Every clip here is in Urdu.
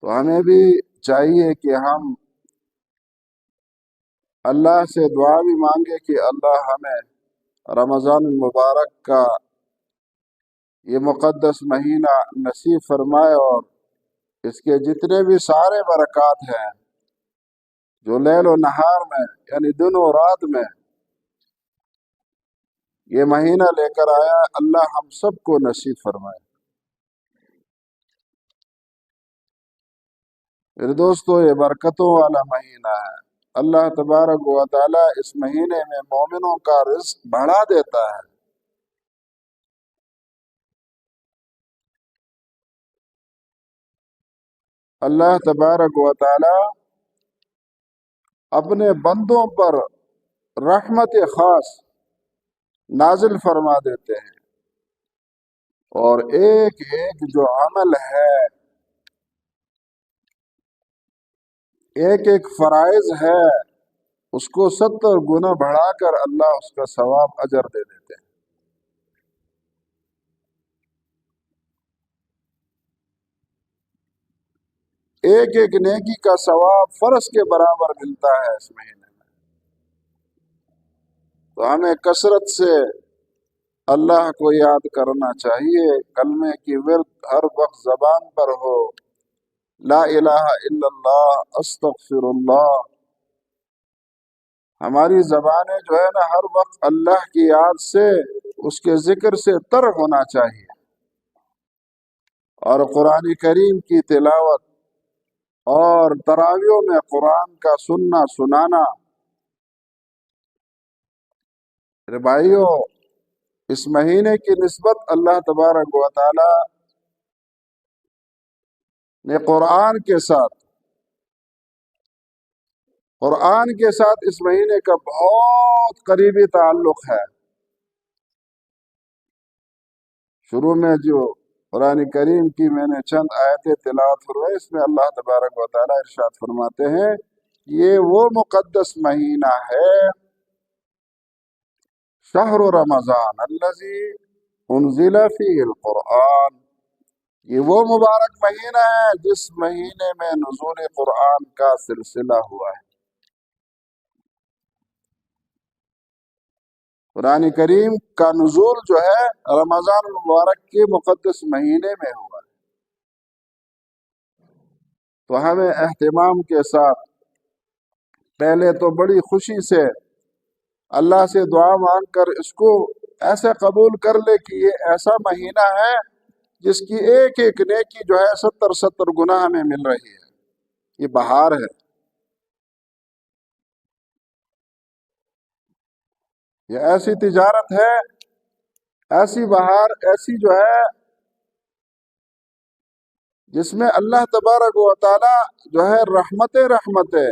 تو ہمیں بھی چاہیے کہ ہم اللہ سے دعا بھی مانگے کہ اللہ ہمیں رمضان المبارک کا یہ مقدس مہینہ نصیب فرمائے، اور اس کے جتنے بھی سارے برکات ہیں جو لیل و نہار میں یعنی دن و رات میں یہ مہینہ لے کر آیا، اللہ ہم سب کو نصیب فرمائے۔ میرے دوستو، یہ برکتوں والا مہینہ ہے۔ اللہ تبارک و تعالیٰ اس مہینے میں مومنوں کا رزق بڑھا دیتا ہے۔ اللہ تبارک و تعالیٰ اپنے بندوں پر رحمت خاص نازل فرما دیتے ہیں، اور ایک ایک جو عمل ہے، ایک ایک فرائض ہے، اس کو 70 گنا بڑھا کر اللہ اس کا ثواب اجر دے دیتے ہیں۔ ایک ایک نیکی کا ثواب فرض کے برابر ملتا ہے اس مہینے میں۔ تو ہمیں کثرت سے اللہ کو یاد کرنا چاہیے، کلمے کی ورد ہر وقت زبان پر ہو، لا الہ الا اللہ، استغفر اللہ۔ ہماری زبانیں جو ہے نا ہر وقت اللہ کی یاد سے، اس کے ذکر سے تر ہونا چاہیے، اور قرآن کریم کی تلاوت اور تراویحوں میں قرآن کا سننا سنانا۔ میرے بھائیو، اس مہینے کی نسبت اللہ تبارک و تعالی نے قرآن کے ساتھ اس مہینے کا بہت قریبی تعلق ہے۔ شروع میں جو قرآن کریم کی میں نے چند آیتیں تلاوت فرمائی، اس میں اللہ تبارک و تعالی ارشاد فرماتے ہیں، یہ وہ مقدس مہینہ ہے، شہر رمضان الذی انزل فیہ القرآن، یہ وہ مبارک مہینہ ہے جس مہینے میں نزول قرآن کا سلسلہ ہوا ہے۔ قرآن کریم کا نزول جو ہے رمضان المبارک کے مقدس مہینے میں ہوا ہے۔ تو ہمیں اہتمام کے ساتھ پہلے تو بڑی خوشی سے اللہ سے دعا مانگ کر اس کو ایسے قبول کر لے کہ یہ ایسا مہینہ ہے جس کی ایک ایک نیکی جو ہے 70 گنا ہمیں مل رہی ہے۔ یہ بہار ہے، یہ ایسی تجارت ہے، ایسی بہار، ایسی جو ہے جس میں اللہ تبارک و تعالی جو ہے رحمتیں،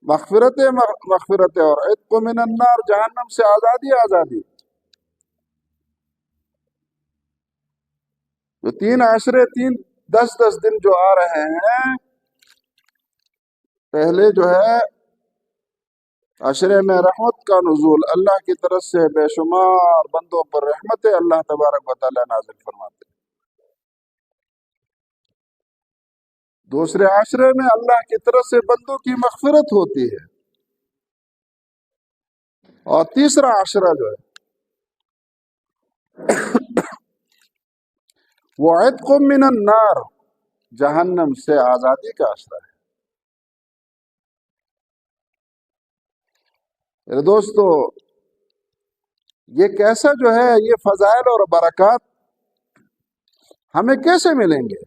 مغفرتیں اور عتق من النار، جہنم سے آزادی۔ جو 3 عشرے 10 دن جو آ رہے ہیں، پہلے جو ہے عشرے میں رحمت کا نزول، اللہ کی طرف سے بے شمار بندوں پر رحمتیں اللہ تبارک و تعالی نازل فرماتے ہیں۔ دوسرے عشرے میں اللہ کی طرف سے بندوں کی مغفرت ہوتی ہے، اور تیسرا عشرہ جو ہے وہ عتق من النار، جہنم سے آزادی کا عشرہ ہے۔ میرے دوستو، یہ کیسا جو ہے یہ فضائل اور برکات ہمیں کیسے ملیں گے؟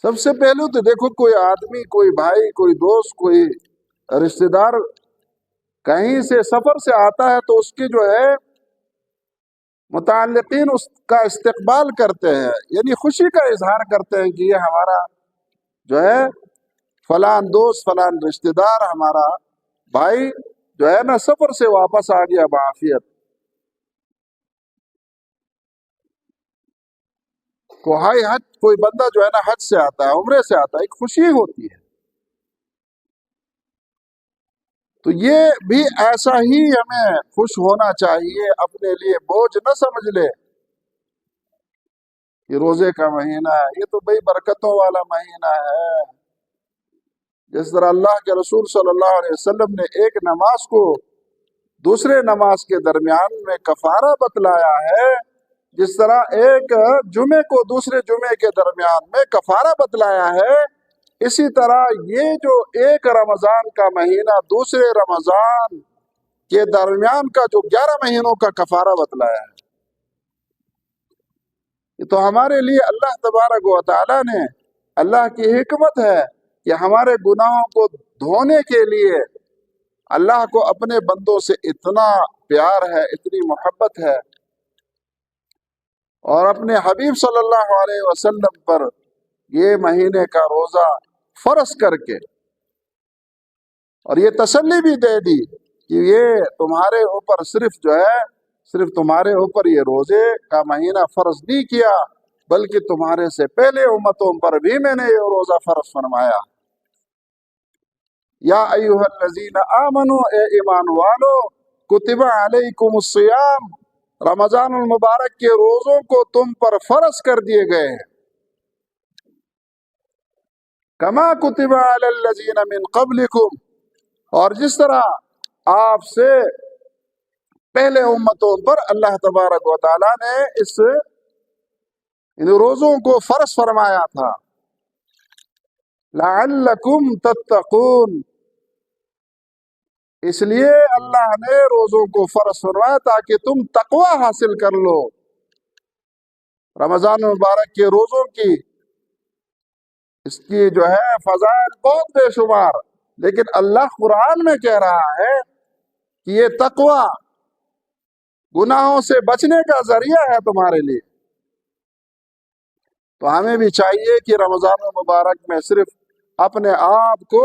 سب سے پہلے تو دیکھو، کوئی آدمی، کوئی بھائی، کوئی دوست، کوئی رشتہ دار کہیں سے سفر سے آتا ہے تو اس کے جو ہے متعلقین اس کا استقبال کرتے ہیں، یعنی خوشی کا اظہار کرتے ہیں کہ یہ ہمارا جو ہے فلان دوست، فلان رشتہ دار، ہمارا بھائی جو ہے نا سفر سے واپس آ گیا بعافیت۔ کوئی بندہ جو ہے نا حج سے آتا ہے، عمرے سے آتا ہے، ایک خوشی ہوتی ہے۔ تو یہ بھی ایسا ہی ہمیں خوش ہونا چاہیے، اپنے لیے بوجھ نہ سمجھ لے یہ روزے کا مہینہ ہے، یہ تو بڑی برکتوں والا مہینہ ہے۔ جس طرح اللہ کے رسول صلی اللہ علیہ وسلم نے ایک نماز کو دوسرے نماز کے درمیان میں کفارہ بتلایا ہے، جس طرح ایک جمعے کو دوسرے جمعے کے درمیان میں کفارہ بتلایا ہے، اسی طرح یہ جو ایک رمضان کا مہینہ دوسرے رمضان کے درمیان کا جو 11 مہینوں کا کفارہ بتلایا ہے، یہ تو ہمارے لیے اللہ تبارک و تعالیٰ نے، اللہ کی حکمت ہے کہ ہمارے گناہوں کو دھونے کے لیے اللہ کو اپنے بندوں سے اتنا پیار ہے، اتنی محبت ہے، اور اپنے حبیب صلی اللہ علیہ وسلم پر یہ مہینے کا روزہ فرض کر کے اور یہ تسلی بھی دے دی کہ یہ تمہارے اوپر صرف تمہارے اوپر یہ روزے کا مہینہ فرض نہیں کیا، بلکہ تمہارے سے پہلے امتوں پر بھی میں نے یہ روزہ فرض فرمایا۔ یا ایھا الذین آمنوا، اے ایمان والو، کتب علیکم الصیام، رمضان المبارک کے روزوں کو تم پر فرض کر دیے گئے ہیں، کما کتب علی الذین من قبلکم، اور جس طرح آپ سے پہلے امتوں پر اللہ تبارک و تعالیٰ نے ان روزوں کو فرض فرمایا تھا، لعلکم تتقون، اس لیے اللہ نے روزوں کو فرض فرمایا تاکہ تم تقوی حاصل کر لو۔ رمضان مبارک کے روزوں کی اس کی جو ہے فضائل بہت بے شمار، لیکن اللہ قرآن میں کہہ رہا ہے کہ یہ تقوی گناہوں سے بچنے کا ذریعہ ہے تمہارے لیے۔ تو ہمیں بھی چاہیے کہ رمضان مبارک میں صرف اپنے آپ کو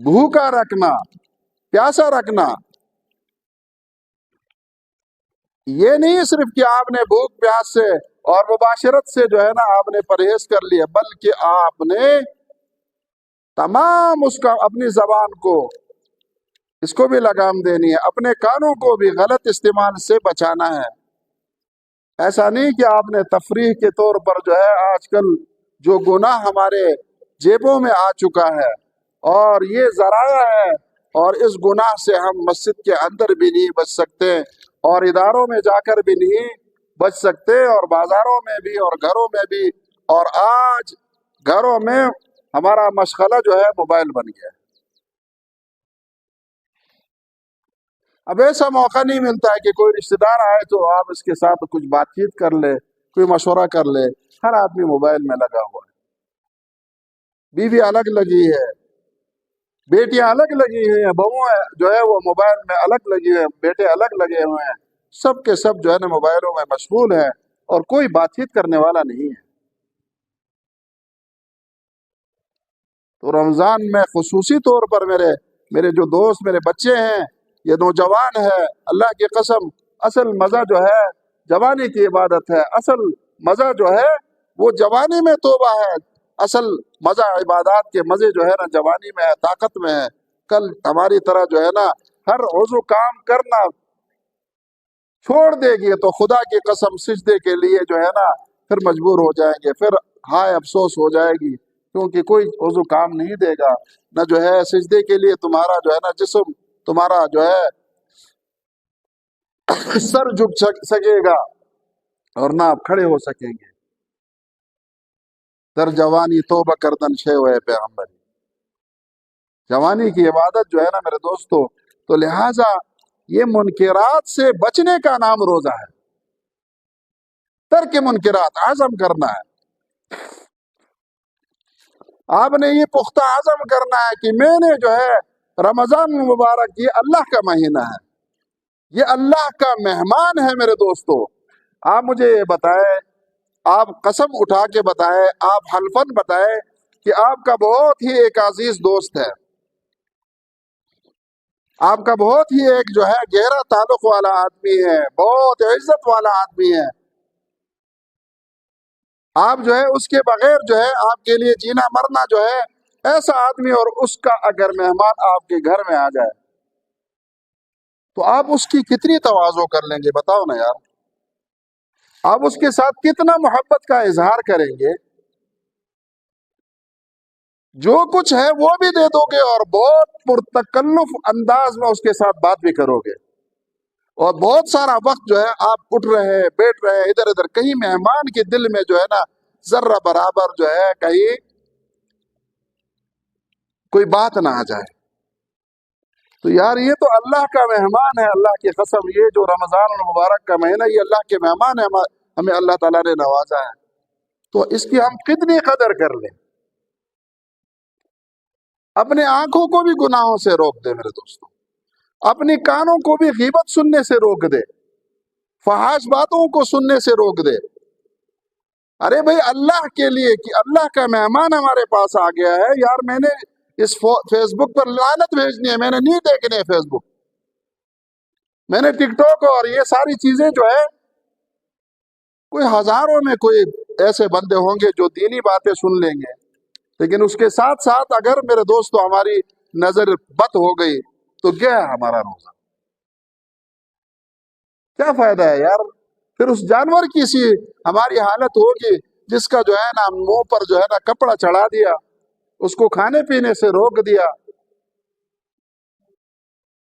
بھوکا رکھنا، پیاسا رکھنا، یہ نہیں صرف کہ آپ نے بھوک پیاس سے اور مباشرت سے جو ہے نا آپ نے پرہیز کر لیا، بلکہ آپ نے تمام اس کا اپنی زبان کو اس کو بھی لگام دینی ہے، اپنے کانوں کو بھی غلط استعمال سے بچانا ہے۔ ایسا نہیں کہ آپ نے تفریح کے طور پر جو ہے آج کل جو گناہ ہمارے جیبوں میں آ چکا ہے اور یہ ذرائع ہے، اور اس گناہ سے ہم مسجد کے اندر بھی نہیں بچ سکتے اور اداروں میں جا کر بھی نہیں بچ سکتے، اور بازاروں میں بھی اور گھروں میں بھی، اور آج گھروں میں ہمارا مشغلہ جو ہے موبائل بن گیا ہے۔ اب ایسا موقع نہیں ملتا ہے کہ کوئی رشتہ دار آئے تو آپ اس کے ساتھ کچھ بات چیت کر لے، کوئی مشورہ کر لے، ہر آدمی موبائل میں لگا ہوا ہے، بیوی الگ لگی ہے، بیٹیاں الگ لگی ہوئی ہیں، بہویں جو ہے وہ موبائل میں الگ لگی ہوئی ہیں، بیٹے الگ لگے ہوئے ہیں، سب کے سب جو ہے نا موبائلوں میں مشغول ہیں اور کوئی بات چیت کرنے والا نہیں ہے۔ تو رمضان میں خصوصی طور پر میرے جو دوست، میرے بچے ہیں، یہ نوجوان ہے، اللہ کی قسم اصل مزہ جو ہے جوانی کی عبادت ہے، اصل مزہ جو ہے وہ جوانی میں توبہ ہے، اصل مزہ عبادات کے مزے جو ہے نا جوانی میں ہے، طاقت میں ہے۔ کل ہماری طرح جو ہے نا ہر عضو کام کرنا چھوڑ دے گی تو خدا کی قسم سجدے کے لیے جو ہے نا پھر مجبور ہو جائیں گے، پھر ہائے افسوس ہو جائے گی، کیونکہ کوئی عضو کام نہیں دے گا، نہ جو ہے سجدے کے لیے تمہارا جو ہے نا جسم، تمہارا جو ہے سر جھک سکے گا اور نہ آپ کھڑے ہو سکیں گے۔ در جوانی توبہ کردن شے ہوئے پیغمبر، جوانی کی عبادت جو ہے نا میرے دوستو، تو لہٰذا یہ منکرات سے بچنے کا نام روزہ ہے، ترک منکرات عزم کرنا ہے، آپ نے یہ پختہ عزم کرنا ہے کہ میں نے جو ہے رمضان مبارک یہ اللہ کا مہینہ ہے، یہ اللہ کا مہمان ہے میرے دوستو۔ آپ مجھے یہ بتائیں، آپ قسم اٹھا کے بتائیں، آپ حلفاً بتائیں کہ آپ کا بہت ہی ایک عزیز دوست ہے، آپ کا بہت ہی ایک جو ہے گہرا تعلق والا آدمی ہے، بہت عزت والا آدمی ہے، آپ جو ہے اس کے بغیر جو ہے آپ کے لیے جینا مرنا جو ہے ایسا آدمی، اور اس کا اگر مہمان آپ کے گھر میں آ جائے تو آپ اس کی کتنی تواضع کر لیں گے، بتاؤ نا یار۔ آپ اس کے ساتھ کتنا محبت کا اظہار کریں گے، جو کچھ ہے وہ بھی دے دو گے اور بہت پرتکلف انداز میں اس کے ساتھ بات بھی کرو گے، اور بہت سارا وقت جو ہے آپ اٹھ رہے بیٹھ رہے ادھر ادھر، کہیں مہمان کے دل میں جو ہے نا ذرہ برابر جو ہے کہیں کوئی بات نہ آ جائے۔ تو یار یہ تو اللہ کا مہمان ہے، اللہ کی قسم، یہ جو رمضان المبارک کا مہینہ یہ اللہ کے مہمان ہے، ہمیں اللہ تعالیٰ نے نوازا ہے، تو اس کی ہم کتنی قدر کر لیں۔ اپنے آنکھوں کو بھی گناہوں سے روک دے میرے دوستوں، اپنی کانوں کو بھی غیبت سننے سے روک دے، فحاش باتوں کو سننے سے روک دے۔ ارے بھائی اللہ کے لیے کہ اللہ کا مہمان ہمارے پاس آ گیا ہے یار، میں نے اس فیس بک پر لعنت بھیجنی ہے، میں نے نہیں دیکھنے فیس بک، میں نے ٹک ٹاک اور یہ ساری چیزیں جو ہے، کوئی ہزاروں میں کوئی ایسے بندے ہوں گے جو دینی باتیں سن لیں گے، لیکن اس کے ساتھ ساتھ اگر میرے دوستو ہماری نظر بد ہو گئی تو کیا ہے ہمارا روزہ؟ کیا فائدہ ہے یار؟ پھر اس جانور کی سی ہماری حالت ہوگی جس کا جو ہے نا منہ پر جو ہے نا کپڑا چڑھا دیا، اس کو کھانے پینے سے روک دیا،